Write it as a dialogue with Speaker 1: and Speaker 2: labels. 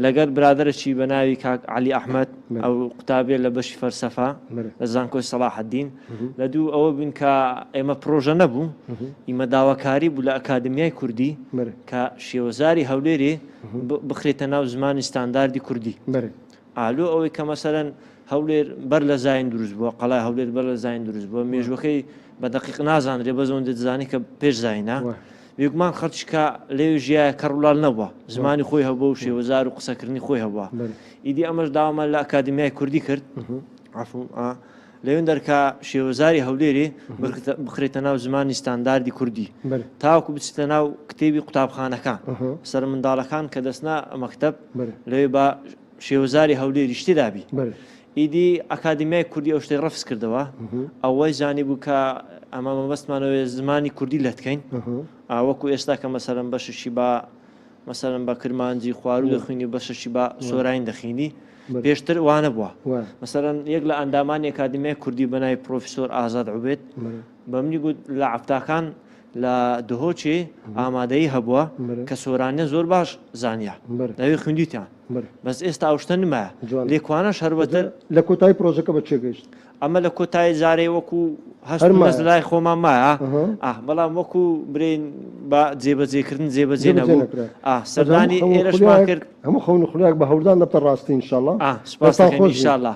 Speaker 1: لەگەر برادرەی بە ناوی کاک علی ئەحمەد ئەو قوتابێ لە بەشی فەرسەفا لە زانکۆی سەلاحەدین لە دوو ئەوە بن کە ئێمە پرۆژە نەبوو ئیمە داواکاری بوو لە ئەکادمیای کوردی کە شێوەزاری هەولێرێ بخرێتە ناو زمانی ستانداردی کوردی ئالۆ ئەوەی کە مەسەرەن هەولێر بەر لە زاین دروست بووە قەڵای هەولێر بەر لە زاین دروست بووە مێژوەکەی بە دەقیق نازانرێ بەزەوەندە دەزانی کە پێش زاینە وێگومان خەڵچکە لێوێ ژیایە کەڕوولال نەبووە زمانی خۆی هەبووە و شێوەزار و قسەکردنی خۆی هەبووە ئیدی ئەمەش داوامان لە ئەکادمیای کوردی کرد لەوێن دەرکا شێوەزاری هەولێرێ بخرێتە ناو زمانی ستانداردی کوردی تاوەکو بچێتە ناو کتێبی قوتابخانەکان سەر منداڵەکان کە دەستنا مەکتەب لەوێ بە شێوەزاری هەولێری شتێدابی ئیدی ئەکادمیای کوردی ئەو شتەی ڕەفز کردەوە ئەوەی زانی بوو کە ئەمە مەبەستمانەوەی زمانی کوردی لەتکەین وەکو ئێستا کە مەسەرەن بەششی بە مەسەرەن بە کرمانجی خوارو دەخوێنی بەششی بە سۆراین دەخینی پێشتر وانە بووە مەسەرەن یەک لە ئەندامانی ئەکادمیای کوردی بەناوی پرۆفیسۆر ئازاد عوبێد بە منی گوت لە عەفتاکان لە دهۆچێ ئامادەیی هەبووە کە سۆرانیە زۆر باش زانیە لەوێ خوێندیتیان بەس ئێستا ئەو شتە نمایە لێکوانەش هەربەتر
Speaker 2: لە کۆتایی پرۆژەکە بە چێ گەیشت
Speaker 1: ئەمە لە کۆتایی زارێ وەکو هەست لای خۆمان مایە بەڵام وەکو برین بە جێبەجێکردن جێبەجێ نەبوو سەردانی ئێرەشمان کرد
Speaker 2: هەموو خەون خولیاک بە هەوردان دەبتە ڕاستی ئینشاءڵڵا
Speaker 1: سپاس دەکەین ئینشاءڵڵا